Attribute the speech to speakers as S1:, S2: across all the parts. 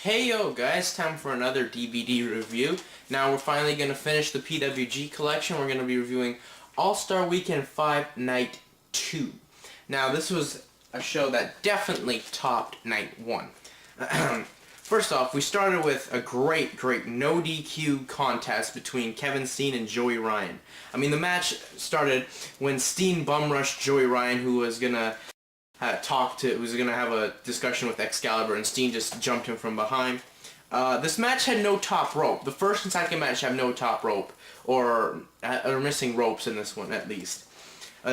S1: Hey yo guys, time for another DVD review. Now we're finally going to finish the PWG collection. We're going to be reviewing All-Star Weekend 5 Night 2. Now this was a show that definitely topped Night 1. First off, we started with a great no DQ contest between Kevin Steen and Joey Ryan. I mean, the match started when Steen bum rushed Joey Ryan, who was going to have a discussion with Excalibur, and Steen just jumped him from behind. This match had no top rope. The first and second match have no top rope, or are missing ropes in this one at least.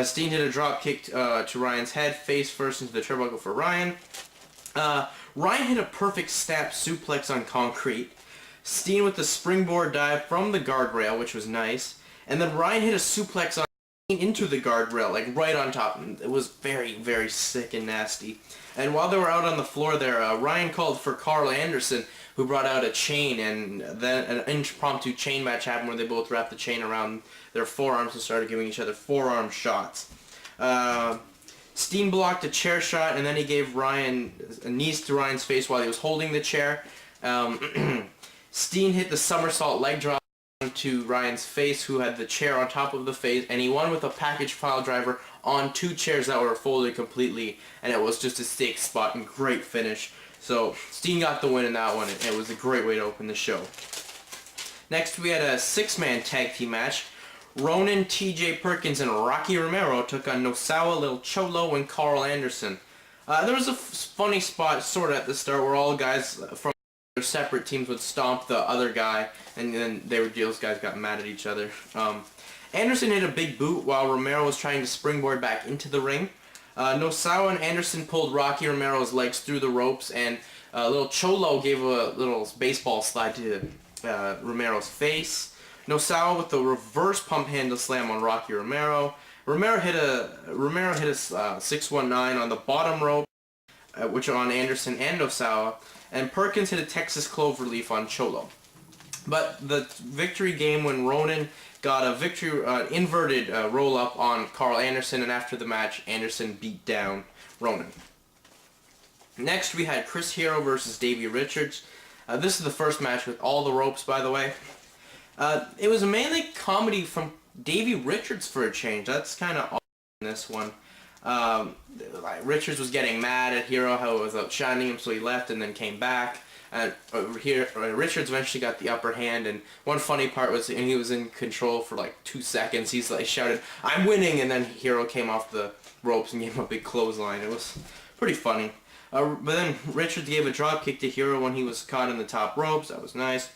S1: Steen hit a drop kick to Ryan's head, face first into the turnbuckle for Ryan. Ryan hit a perfect snap suplex on concrete. Steen with the springboard dive from the guardrail, which was nice. And then Ryan hit a suplex on into the guardrail, like right on top. It was very sick and nasty. And while they were out on the floor there, Ryan called for Carl Anderson, who brought out a chain, and then an impromptu chain match happened where they both wrapped the chain around their forearms and started giving each other forearm shots. Steen blocked a chair shot, and then he gave Ryan knees to Ryan's face while he was holding the chair. Steen hit the somersault leg drop to Ryan's face, who had the chair on top of the face, and he won with a package pile driver on two chairs that were folded completely, and it was just a stake spot and great finish. So Steen got the win in that one, and it was a great way to open the show. Next we had a six-man tag team match. Ronan, TJ Perkins, and Rocky Romero took on Nosawa, Lil Cholo, and Carl Anderson. There was a funny spot sort of at the start where all guys from their separate teams would stomp the other guy, and then those guys got mad at each other. Anderson hit a big boot while Romero was trying to springboard back into the ring. Nosawa and Anderson pulled Rocky Romero's legs through the ropes, and Lil Cholo gave a little baseball slide to Romero's face. Nosawa with the reverse pump handle slam on Rocky Romero. Romero hit a 619 on the bottom rope, which are on Anderson and Nosawa, and Perkins hit a Texas Cloverleaf on Cholo. But the victory came when Ronan got a inverted roll-up on Carl Anderson, and after the match, Anderson beat down Ronan. Next, we had Chris Hero versus Davey Richards. This is the first match with all the ropes, by the way. It was mainly comedy from Davey Richards for a change. That's kind of odd in this one. Richards was getting mad at Hero, how it was outshining him, so he left and then came back. And Richards eventually got the upper hand, and one funny part was when he was in control for like 2 seconds, he's like shouted, "I'm winning!" and then Hero came off the ropes and gave him a big clothesline. It was pretty funny. But then Richards gave a drop kick to Hero when he was caught in the top ropes. That was nice.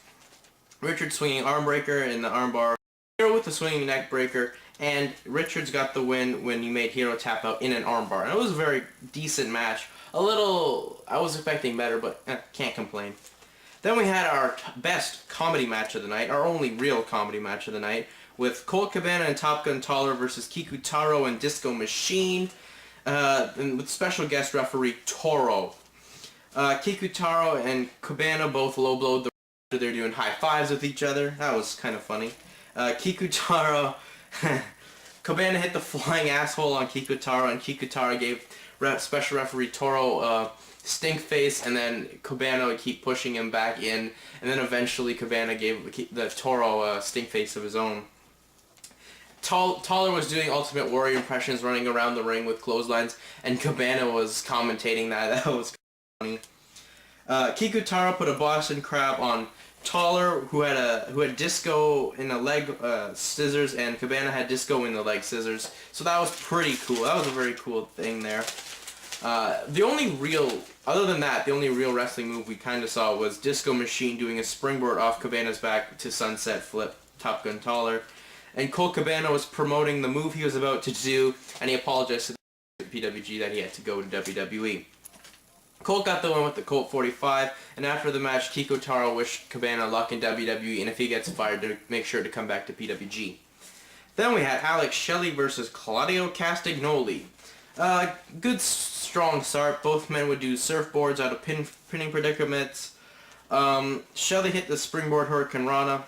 S1: Richards swinging arm breaker in the armbar. Hero with the swinging neck breaker, and Richards got the win when he made Hero tap out in an armbar. And it was a very decent match. I was expecting better, but can't complain. Then we had our best comedy match of the night, our only real comedy match of the night, with Colt Cabana and Top Gun Taller versus Kikutaro and Disco Machine, and with special guest referee Toro. Kikutaro and Cabana both low-blowed the after they're doing high fives with each other. That was kind of funny. Kikutaro, Cabana hit the flying asshole on Kikutaro, and Kikutaro gave special referee Toro stink face, and then Cabana would keep pushing him back in, and then eventually Cabana gave the Toro stink face of his own. Taller was doing Ultimate Warrior impressions, running around the ring with clotheslines, and Cabana was commentating that. That was funny. Kikutaro put a Boston Crab on Taller, who had Disco in the leg scissors, and Cabana had Disco in the leg scissors. So that was pretty cool. That was a very cool thing there. Other than that, the only real wrestling move we kind of saw was Disco Machine doing a springboard off Cabana's back to sunset flip Top Gun Taller. And Colt Cabana was promoting the move he was about to do, and he apologized to the PWG that he had to go to WWE. Colt got the win with the Colt 45, and after the match, Kikutaro wished Cabana luck in WWE, and if he gets fired, to make sure to come back to PWG. Then we had Alex Shelly versus Claudio Castagnoli. Good, strong start. Both men would do surfboards out of pinning predicaments. Shelly hit the springboard Hurricane Rana.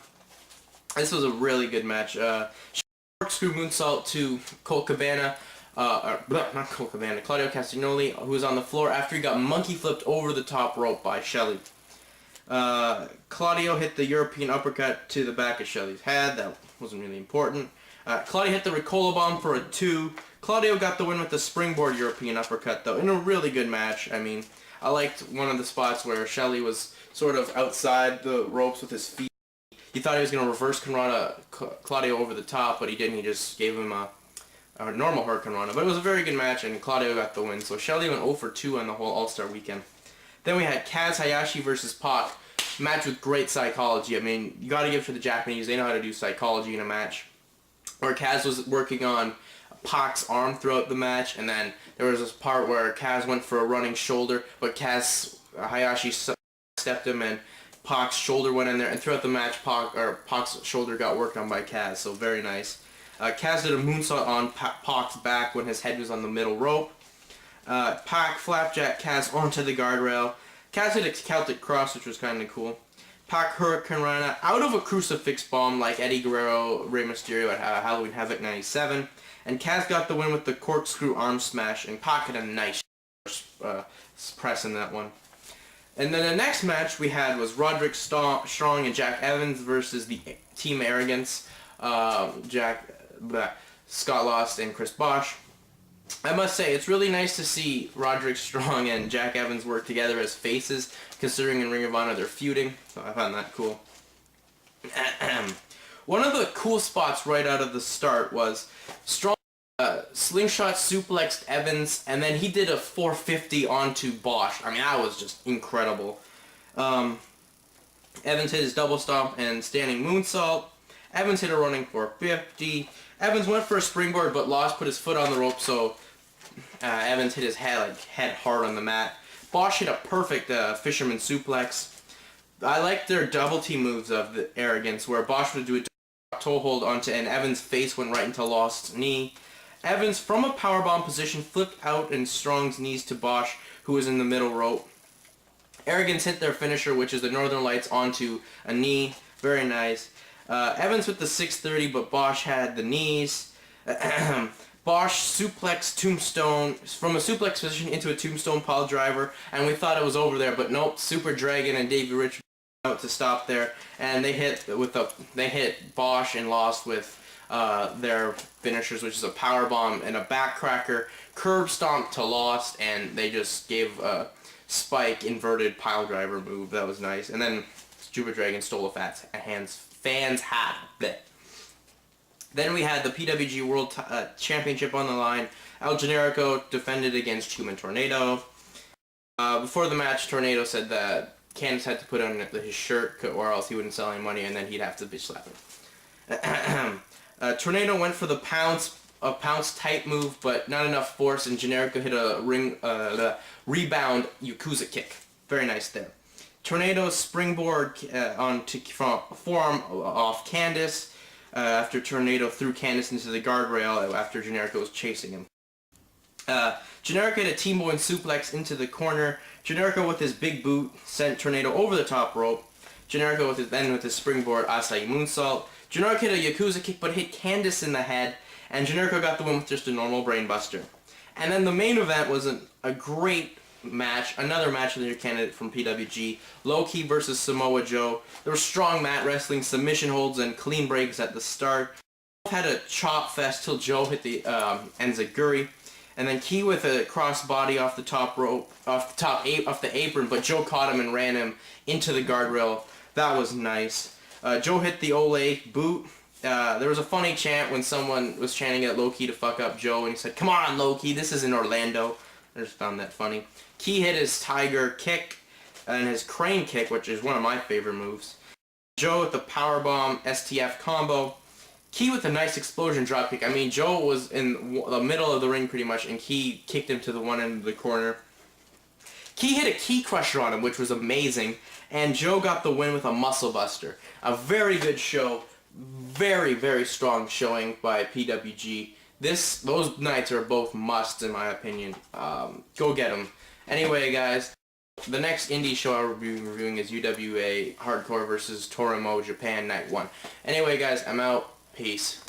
S1: This was a really good match. Corkscrew moonsault to Colt Cabana. Not Colt Cabana, Claudio Castagnoli, who was on the floor after he got monkey flipped over the top rope by Shelly. Claudio hit the European uppercut to the back of Shelly's head. That wasn't really important. Claudio hit the Ricola bomb for a 2. Claudio got the win with the springboard European uppercut, though, in a really good match. I mean, I liked one of the spots where Shelly was sort of outside the ropes with his feet. He thought he was going to reverse Conrada Claudio over the top, but he didn't. He just gave him a normal Hurricane Rana. But it was a very good match, and Claudio got the win. So Shelly went 0 for 2 on the whole All-Star weekend. Then we had Kaz Hayashi versus Pac. Match with great psychology. I mean, you got to give it to the Japanese. They know how to do psychology in a match. Where Kaz was working on Pac's arm throughout the match, and then there was this part where Kaz went for a running shoulder, but Hayashi stepped him, and Pac's shoulder went in there, and throughout the match, Pac's shoulder got worked on by Kaz, so very nice. Kaz did a moonsault on Pac's back when his head was on the middle rope. Pac flapjack Kaz onto the guardrail. Kaz hit a Celtic cross, which was kind of cool. Pac Hurricane Rana out of a crucifix bomb like Eddie Guerrero, Rey Mysterio at Halloween Havoc 97. And Kaz got the win with the corkscrew arm smash, and Pac had a nice press in that one. And then the next match we had was Roderick Strong and Jack Evans versus the Team Arrogance, Scott Lost and Chris Bosch. I must say, it's really nice to see Roderick Strong and Jack Evans work together as faces, considering in Ring of Honor they're feuding, so I found that cool. One of the cool spots right out of the start was Strong slingshot suplexed Evans, and then he did a 450 onto Bosch. I mean, that was just incredible. Evans hit his double stomp and standing moonsault. Evans hit a running 450. Evans went for a springboard, but Lost put his foot on the rope, so Evans hit his head hard on the mat. Bosch hit a perfect fisherman suplex. I like their double team moves of the Arrogance, where Bosch would do a toe hold onto, and Evans' face went right into Lost's knee. Evans, from a powerbomb position, flipped out in Strong's knees to Bosch, who was in the middle rope. Arrogance hit their finisher, which is the Northern Lights, onto a knee. Very nice. Evans with the 630, but Bosch had the knees. Bosch suplex tombstone from a suplex position into a tombstone pile driver, and we thought it was over there, but nope. Super Dragon and Davey Richards out to stop there, and they hit Bosch and Lost with their finishers, which is a power bomb and a backcracker, curb stomp to Lost, and they just gave a spike inverted pile driver move. That was nice, and then Super Dragon stole a fan's hat. Blech. Then we had the PWG World Championship on the line. El Generico defended against Human Tornado. Before the match, Tornado said that Candice had to put on his shirt or else he wouldn't sell any money, and then he'd have to bitch slap him. Tornado went for the pounce type move, but not enough force, and Generico hit a rebound Yakuza kick. Very nice there. Tornado's springboard from forearm off Candice after Tornado threw Candice into the guardrail after Generico was chasing him. Generico hit a T-Bone suplex into the corner. Generico with his big boot sent Tornado over the top rope. Generico with his springboard Asai moonsault. Generico hit a Yakuza kick but hit Candice in the head, and Generico got the win with just a normal brainbuster. And then the main event was a great match, another match of the year candidate from PWG, Low-Key versus Samoa Joe. There was strong mat wrestling, submission holds, and clean breaks at the start. Both had a chop fest till Joe hit the enziguri, and then Key with a crossbody off the top rope, off the apron, but Joe caught him and ran him into the guardrail. That was nice. Joe hit the Olay boot. There was a funny chant when someone was chanting at Low-Key to fuck up Joe, and he said, "Come on, Low-Key, this is in Orlando." I just found that funny. Key hit his Tiger kick and his Crane kick, which is one of my favorite moves. Joe with the powerbomb STF combo. Key with a nice explosion dropkick. I mean, Joe was in the middle of the ring pretty much, and Key kicked him to the one end of the corner. Key hit a Key Crusher on him, which was amazing, and Joe got the win with a Muscle Buster. A very good show. Very, very strong showing by PWG. Those nights are both musts in my opinion. Go get them. Anyway, guys, the next indie show I'll be reviewing is UWA Hardcore versus Torimo Japan Night 1. Anyway, guys, I'm out. Peace.